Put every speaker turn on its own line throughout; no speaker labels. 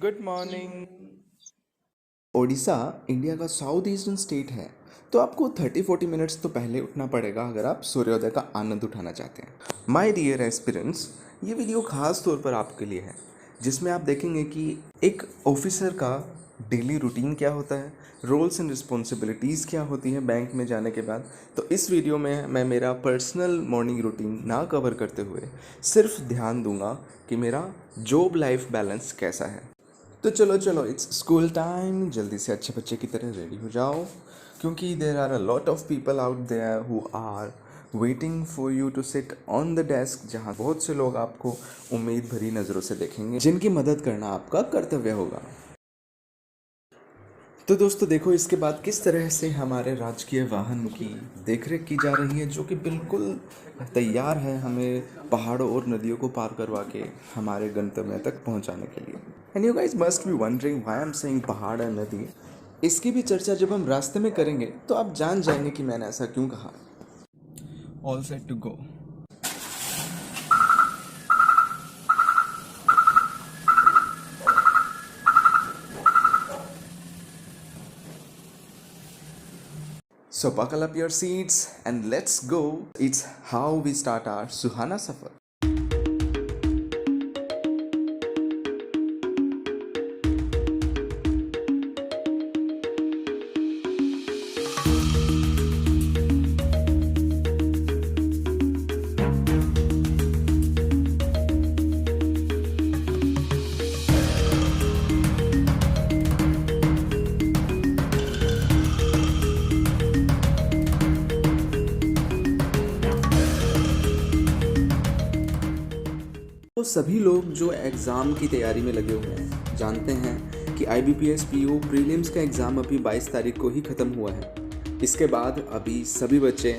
Good morning.
Odisha India का south eastern state है। तो आपको 30-40 मिनट्स तो पहले उठना पड़ेगा अगर आप सूर्योदय का आनंद उठाना चाहते हैं। माय डियर एस्पिरेंट्स, ये वीडियो खास तौर पर आपके लिए है, जिसमें आप देखेंगे कि एक ऑफिसर का डेली रूटीन क्या होता है, रोल्स एंड रिस्पॉन्सिबिलिटीज़ क्या होती हैं बैंक में जाने के बाद। तो इस वीडियो में मैं मेरा पर्सनल मॉर्निंग रूटीन ना कवर करते हुए सिर्फ ध्यान दूंगा कि मेरा जॉब लाइफ बैलेंस कैसा है। तो चलो चलो, इट्स स्कूल टाइम। जल्दी से अच्छे बच्चे की तरह रेडी हो जाओ, क्योंकि there are a lot of people out there who are waiting for you to sit on the desk, जहाँ बहुत से लोग आपको उम्मीद भरी नज़रों से देखेंगे, जिनकी मदद करना आपका कर्तव्य होगा। तो दोस्तों देखो, इसके बाद किस तरह से हमारे राजकीय वाहन की देखरेख की जा रही है, जो कि बिल्कुल तैयार है हमें पहाड़ों और नदियों को पार करवा के हमारे गंतव्य तक पहुंचाने के लिए। And you guys must be wondering why I am saying पहाड़ और नदी। इसकी भी चर्चा जब हम रास्ते में करेंगे तो आप जान जाएंगे कि मैंने ऐसा क्यों कहा।
All set to go.
So buckle up your seats and let's go. It's how we start our Suhana Safar. तो सभी लोग जो एग्ज़ाम की तैयारी में लगे हुए हैं जानते हैं कि IBPS PO प्रीलिम्स का एग्ज़ाम अभी 22 तारीख को ही ख़त्म हुआ है। इसके बाद अभी सभी बच्चे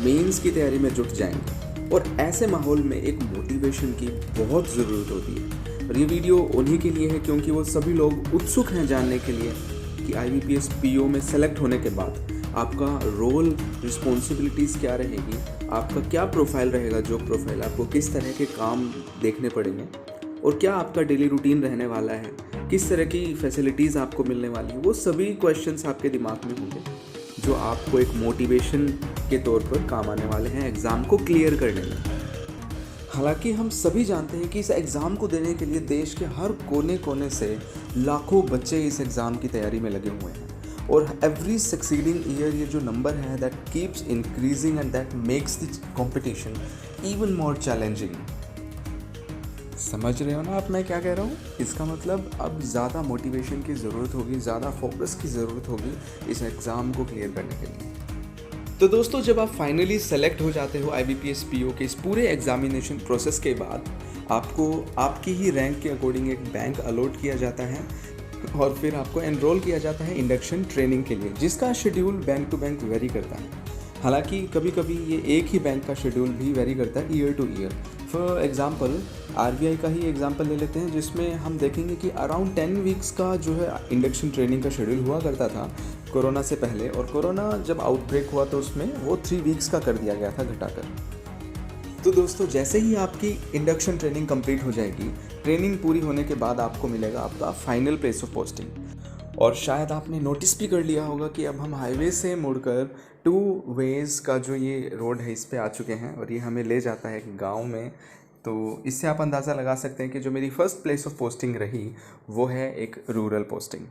मेंस की तैयारी में जुट जाएंगे, और ऐसे माहौल में एक मोटिवेशन की बहुत ज़रूरत होती है। और ये वीडियो उन्हीं के लिए है, क्योंकि वो सभी लोग उत्सुक हैं जानने के लिए कि IBPS PO में सेलेक्ट होने के बाद आपका रोल रिस्पॉन्सिबिलिटीज़ क्या रहेगी, आपका क्या प्रोफाइल रहेगा, जॉब प्रोफाइल, आपको किस तरह के काम देखने पड़ेंगे, और क्या आपका डेली रूटीन रहने वाला है, किस तरह की फैसिलिटीज़ आपको मिलने वाली है। वो सभी क्वेश्चंस आपके दिमाग में होंगे, जो आपको एक मोटिवेशन के तौर पर काम आने वाले हैं एग्ज़ाम को क्लियर करने में। हालांकि हम सभी जानते हैं कि इस एग्ज़ाम को देने के लिए देश के हर कोने कोने से लाखों बच्चे इस एग्ज़ाम की तैयारी में लगे हुए हैं, और एवरी सक्सीडिंग ईयर ये जो नंबर है that keeps increasing and that makes the competition even more challenging. समझ रहे हो ना आप मैं क्या कह रहा हूँ? इसका मतलब अब ज़्यादा मोटिवेशन की ज़रूरत होगी, ज़्यादा फोकस की ज़रूरत होगी इस एग्ज़ाम को क्लियर करने के लिए। तो दोस्तों, जब आप फाइनली सेलेक्ट हो जाते हो IBPS PO के इस पूरे एग्जामिनेशन प्रोसेस के बाद आपको आपकी ही रैंक के अकॉर्डिंग एक बैंक अलॉट किया जाता है, और फिर आपको एनरोल किया जाता है इंडक्शन ट्रेनिंग के लिए, जिसका schedule bank to bank vary करता है। हालांकि कभी कभी ये एक ही बैंक का शेड्यूल भी वेरी करता है year to year. For example RBI का ही एग्जांपल ले लेते हैं, जिसमें हम देखेंगे कि अराउंड 10 वीक्स का जो है इंडक्शन ट्रेनिंग का शेड्यूल हुआ करता था कोरोना से पहले, और कोरोना जब आउटब्रेक हुआ तो उसमें वो 3 वीक्स का कर दिया गया था घटाकर। तो दोस्तों, जैसे ही आपकी इंडक्शन ट्रेनिंग कंप्लीट हो जाएगी, ट्रेनिंग पूरी होने के बाद आपको मिलेगा आपका फाइनल प्लेस ऑफ पोस्टिंग। और शायद आपने नोटिस भी कर लिया होगा कि अब हम हाईवे से मुड़कर 2 वेज़ का जो ये रोड है इस पे आ चुके हैं, और ये हमें ले जाता है एक गांव में। तो इससे आप अंदाज़ा लगा सकते हैं कि जो मेरी फ़र्स्ट प्लेस ऑफ पोस्टिंग रही वो है एक रूरल पोस्टिंग।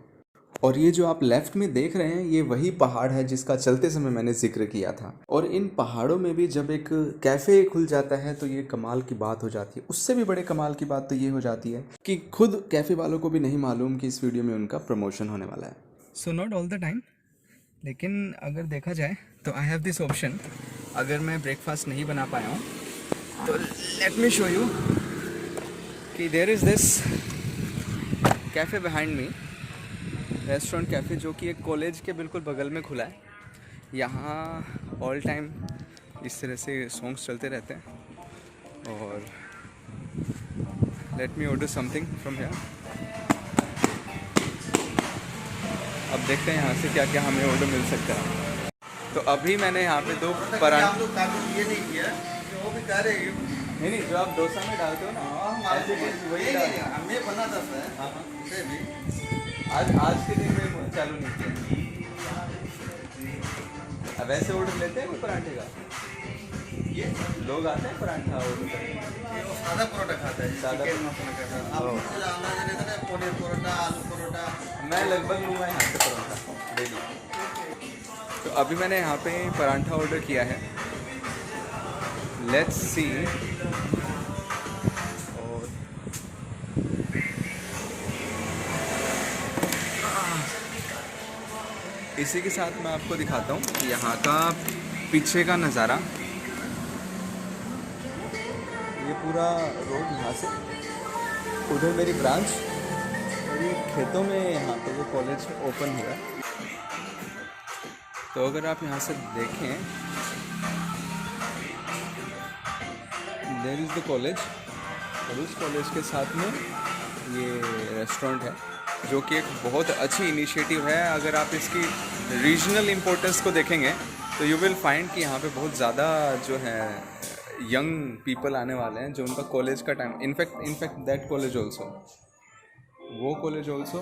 और ये जो आप लेफ्ट में देख रहे हैं, ये वही पहाड़ है जिसका चलते समय मैंने जिक्र किया था। और इन पहाड़ों में भी जब एक कैफ़े खुल जाता है तो ये कमाल की बात हो जाती है। उससे भी बड़े कमाल की बात तो ये हो जाती है कि खुद कैफ़े वालों को भी नहीं मालूम कि इस वीडियो में उनका प्रमोशन होने वाला है।
So not all the time, लेकिन अगर देखा जाए तो आई हैव दिस ऑप्शन। अगर मैं ब्रेकफास्ट नहीं बना पाया हूँ तो लेट मी शो यू कि there is this cafe behind me, restaurant cafe, जो कि एक कॉलेज के बिल्कुल बगल में खुला है। यहाँ ऑल टाइम इस तरह से सॉन्ग्स चलते रहते हैं। और let me order something from here. अब देखते हैं यहाँ से क्या क्या हमें ऑर्डर मिल सकता है। तो अभी मैंने यहाँ पे 2 पराठे,
ये नहीं किया कि वो भी कह रहे हैं
नहीं नहीं, जो आप डोसा में डालते हो ना, ऐसे कुछ वही डाल।
हमें बना था सर।
हाँ हाँ।
उसे भी
आज के दिन में चालू नहीं किया। अब ऐसे ऑर्डर लेते हैं कोई पराठे का?
ये
लोग आते हैं पराठा ऑर्डर करने?
ये वो सादा परोठा खाता है,
सादा
चिकन मसाला खाता है। आप
ओह।
मुझसे अंदाजा लेते ना, पनीर परोठा, आलू परोठा।
मैं लगभग लूँगा यहाँ से पराठा डेली। तो अभी मैंने यहाँ पे पराठा ऑर्डर किया है। Let's see. और इसी के साथ मैं आपको दिखाता हूँ यहाँ का पीछे का नज़ारा। ये पूरा रोड यहाँ से, उधर मेरी ब्रांच, और ये खेतों में यहाँ पे जो कॉलेज ओपन हुआ है। तो अगर आप यहाँ से देखें, देयर इज़ द कॉलेज, और उस कॉलेज के साथ में ये रेस्टोरेंट है, जो कि एक बहुत अच्छी इनिशिएटिव है। अगर आप इसकी रीजनल इम्पोर्टेंस को देखेंगे तो यू विल फाइंड कि यहाँ पे बहुत ज़्यादा जो है यंग पीपल आने वाले हैं, जो उनका कॉलेज का time, in fact that college also, वो college also,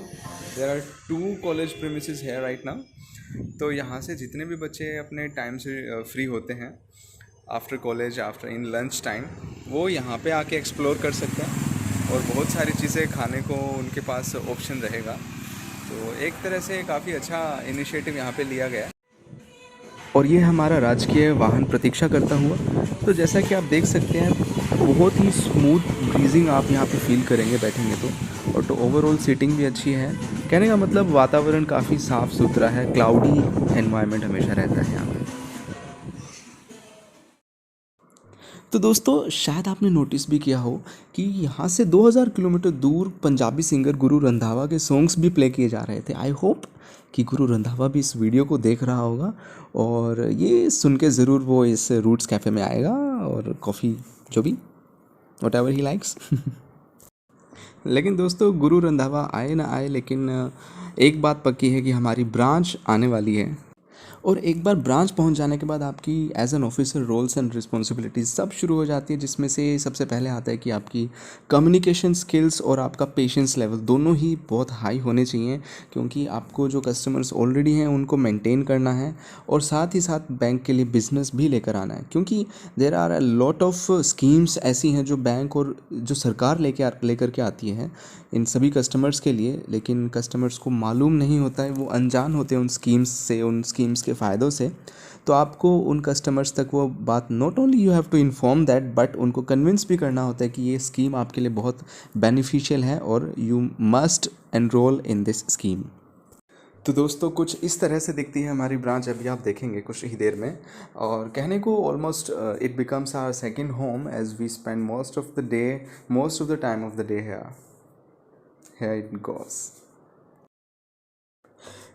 there are 2 college premises है राइट नाउ। तो यहाँ से जितने भी बच्चे अपने टाइम से फ्री होते हैं after college, after in lunch time, वो यहाँ पे आके एक्सप्लोर कर सकते हैं, और बहुत सारी चीज़ें खाने को उनके पास ऑप्शन रहेगा। तो एक तरह से काफ़ी अच्छा इनिशिएटिव यहाँ पे लिया गया है। और ये हमारा राजकीय वाहन प्रतीक्षा करता हुआ। तो जैसा कि आप देख सकते हैं, बहुत ही स्मूथ ब्रीजिंग आप यहाँ पे फील करेंगे बैठेंगे तो। और तो ओवरऑल सीटिंग भी अच्छी है। कहने का मतलब वातावरण काफ़ी साफ़ सुथरा है, क्लाउडी एनवायरनमेंट हमेशा रहता है यहाँ पे। तो दोस्तों, शायद आपने नोटिस भी किया हो कि यहाँ से 2000 किलोमीटर दूर पंजाबी सिंगर गुरु रंधावा के सॉन्ग्स भी प्ले किए जा रहे थे। आई होप कि गुरु रंधावा भी इस वीडियो को देख रहा होगा, और ये सुन के ज़रूर वो इस रूट्स कैफ़े में आएगा और कॉफ़ी जो भी वट एवर ही लाइक्स। लेकिन दोस्तों, गुरु रंधावा आए ना आए, लेकिन एक बात पक्की है कि हमारी ब्रांच आने वाली है। और एक बार ब्रांच पहुंच जाने के बाद आपकी age an officer roles and responsibilities सब शुरू हो जाती है, जिसमें से सबसे पहले आता है कि आपकी कम्युनिकेशन स्किल्स और आपका पेशेंस लेवल दोनों ही बहुत हाई होने चाहिए, क्योंकि आपको जो कस्टमर्स ऑलरेडी हैं उनको मेंटेन करना है, और साथ ही साथ बैंक के लिए बिजनेस भी लेकर आना है। क्योंकि there are a lot of schemes ऐसी हैं जो बैंक और जो सरकार लेकर के आती है इन सभी कस्टमर्स के लिए, लेकिन कस्टमर्स को मालूम नहीं होता है, वो अनजान होते हैं उन स्कीम्स के फ़ायदों से। तो आपको उन कस्टमर्स तक वो बात, not only you have to inform that, but उनको कन्विंस भी करना होता है कि ये स्कीम आपके लिए बहुत बेनिफिशियल है और you must enrol in this scheme. तो दोस्तों, कुछ इस तरह से दिखती है हमारी ब्रांच, अभी आप देखेंगे कुछ ही देर में। और कहने को almost it becomes our second home, as we spend most of the time of the day here it goes।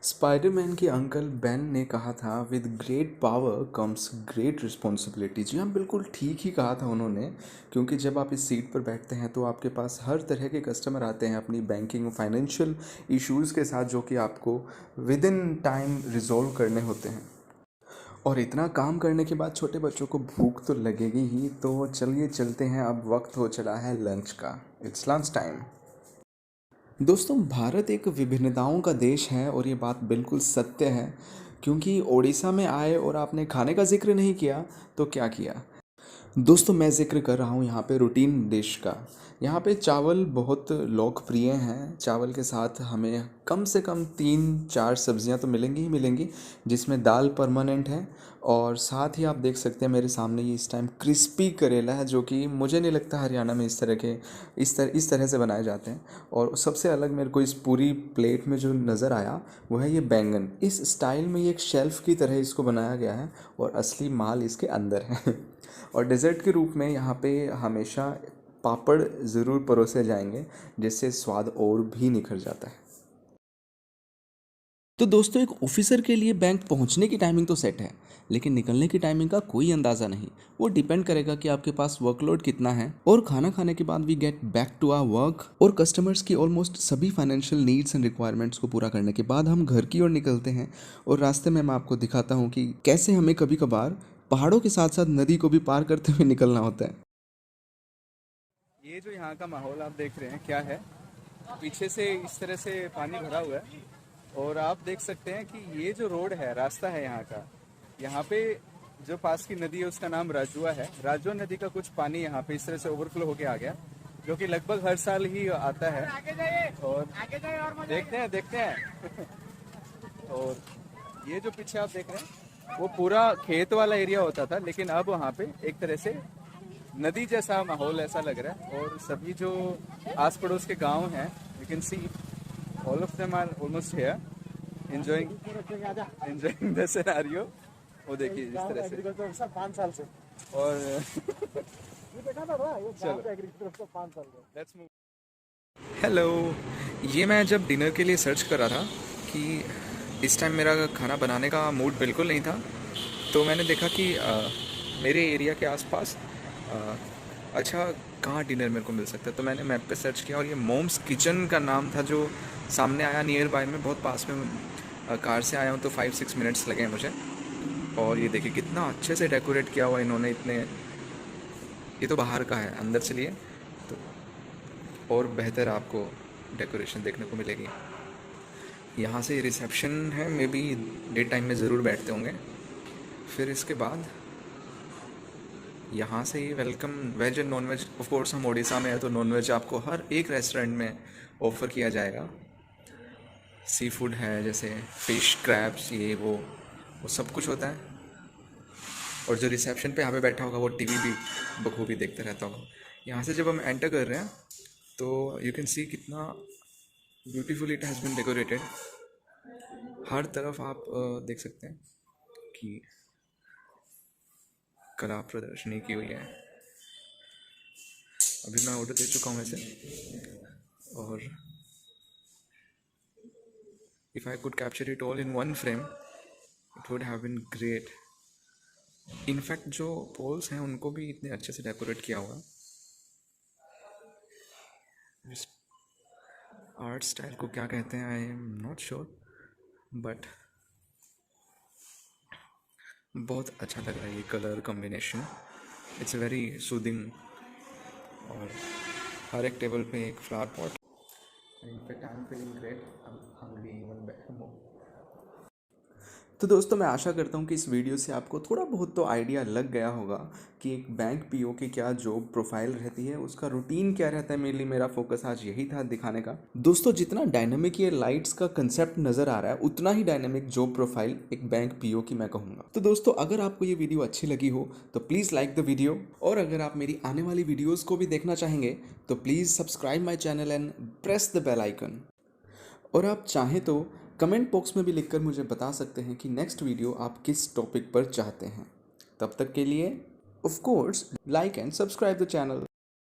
Spiderman के अंकल बेन ने कहा था, with great power comes great responsibility. जी हाँ, बिल्कुल ठीक ही कहा था उन्होंने, क्योंकि जब आप इस सीट पर बैठते हैं तो आपके पास हर तरह के कस्टमर आते हैं अपनी बैंकिंग और फाइनेंशियल इश्यूज़ के साथ, जो कि आपको विद इन टाइम रिजॉल्व करने होते हैं। और इतना काम करने के बाद छोटे बच्चों को भूख तो लगेगी ही, तो चलिए चलते हैं, अब वक्त हो चला है लंच का। It's lunch time. दोस्तों, भारत एक विभिन्नताओं का देश है, और ये बात बिल्कुल सत्य है, क्योंकि ओडिशा में आए और आपने खाने का जिक्र नहीं किया तो क्या किया। दोस्तों, मैं ज़िक्र कर रहा हूँ यहाँ पे रूटीन डिश का। यहाँ पे चावल बहुत लोकप्रिय हैं। चावल के साथ हमें कम से कम 3-4 सब्जियाँ तो मिलेंगी ही मिलेंगी, जिसमें दाल परमानेंट है, और साथ ही आप देख सकते हैं मेरे सामने ये इस टाइम क्रिस्पी करेला है, जो कि मुझे नहीं लगता हरियाणा में इस तरह से बनाए जाते हैं। और सबसे अलग मेरे को इस पूरी प्लेट में जो नज़र आया वो है ये बैंगन। इस स्टाइल में ये एक शेल्फ़ की तरह इसको बनाया गया है, और असली माल इसके अंदर है। और डेज़र्ट के रूप में यहाँ पे हमेशा पापड़ ज़रूर परोसे जाएंगे, जिससे स्वाद और भी निखर जाता है। तो दोस्तों, एक ऑफिसर के लिए बैंक पहुंचने की टाइमिंग तो सेट है, लेकिन निकलने की टाइमिंग का कोई अंदाज़ा नहीं। वो डिपेंड करेगा कि आपके पास वर्कलोड कितना है। और खाना खाने के बाद we get back to our work, और कस्टमर्स की ऑलमोस्ट सभी फाइनेंशियल नीड्स एंड रिक्वायरमेंट्स को पूरा करने के बाद हम घर की ओर निकलते हैं। और रास्ते में मैं आपको दिखाता हूँ कि कैसे हमें कभी कभार पहाड़ों के साथ साथ नदी को भी पार करते हुए निकलना होता है। ये जो यहाँ का माहौल आप देख रहे हैं क्या है, पीछे से इस तरह से पानी भरा हुआ है और आप देख सकते हैं कि ये जो रोड है, रास्ता है यहाँ का, यहाँ पे जो पास की नदी है उसका नाम राजुआ है। राजुआ नदी का कुछ पानी यहाँ पे इस तरह से ओवरफ्लो होके आ गया, जो कि लगभग हर साल ही आता है। और देखते हैं और ये जो पीछे आप देख रहे हैं वो पूरा खेत वाला एरिया होता था, लेकिन अब वहाँ पे एक तरह से नदी जैसा माहौल ऐसा लग रहा है। और सभी जो आस पड़ोस के गांव हैं, you can see all of them are almost here enjoying the scenario. वो देखिए इस तरह से
5 साल से
और
लेट्स मूव।
हेलो, ये मैं जब डिनर के लिए सर्च कर रहा था कि इस टाइम मेरा खाना बनाने का मूड बिल्कुल नहीं था, तो मैंने देखा कि मेरे एरिया के आसपास अच्छा कहाँ डिनर मेरे को मिल सकता है। तो मैंने मैप पे सर्च किया और ये मोम्स किचन का नाम था जो सामने आया, नियर बाय में, बहुत पास में। कार से आया हूँ तो 5-6 मिनट्स लगे मुझे। और ये देखिए कितना अच्छे से डेकोरेट किया हुआ इन्होंने, इतने, ये तो बाहर का है, अंदर चलिए तो और बेहतर आपको डेकोरेशन देखने को मिलेगी। यहाँ से रिसेप्शन है, मे बी डे टाइम में ज़रूर बैठते होंगे। फिर इसके बाद यहाँ से ही welcome veg and non veg. Of course हम उड़ीसा में है तो नॉन वेज आपको हर एक रेस्टोरेंट में ऑफ़र किया जाएगा। सी फूड है, जैसे फ़िश, क्रैब्स, ये वो सब कुछ होता है। और जो रिसेप्शन पे यहाँ पे बैठा होगा वो टीवी भी बखूबी देखते रहता होगा। यहाँ से जब हम एंटर कर रहे हैं तो यू कैन सी कितना beautiful it has been decorated. हर तरफ आप देख सकते हैं कि कला प्रदर्शनी की हुई है। अभी मैं ऑर्डर दे चुका हूँ वैसे, और if I could capture it all in one frame it would have been great. In fact जो पोल्स हैं उनको भी इतने अच्छे से डेकोरेट किया हुआ। इस आर्ट स्टाइल को क्या कहते हैं I am not sure, but बहुत अच्छा लग रहा है ये colour combination. It's very soothing. और हर एक टेबल पे एक flower pot. In fact I am feeling great, I am hungry even more. तो दोस्तों, मैं आशा करता हूँ कि इस वीडियो से आपको थोड़ा बहुत तो आइडिया लग गया होगा कि एक बैंक पीओ की क्या जॉब प्रोफाइल रहती है, उसका रूटीन क्या रहता है। मेनली मेरा फोकस आज यही था दिखाने का। दोस्तों, जितना डायनामिक ये लाइट्स का कंसेप्ट नज़र आ रहा है, उतना ही डायनामिक जॉब प्रोफाइल एक बैंक पीओ की मैं कहूँगा। तो दोस्तों, अगर आपको ये वीडियो अच्छी लगी हो तो प्लीज़ लाइक द वीडियो, और अगर आप मेरी आने वाली वीडियोज़ को भी देखना चाहेंगे तो please subscribe my channel and press the bell icon. और आप चाहें तो कमेंट बॉक्स में भी लिखकर मुझे बता सकते हैं कि नेक्स्ट वीडियो आप किस टॉपिक पर चाहते हैं। तब तक के लिए of course like and subscribe the channel.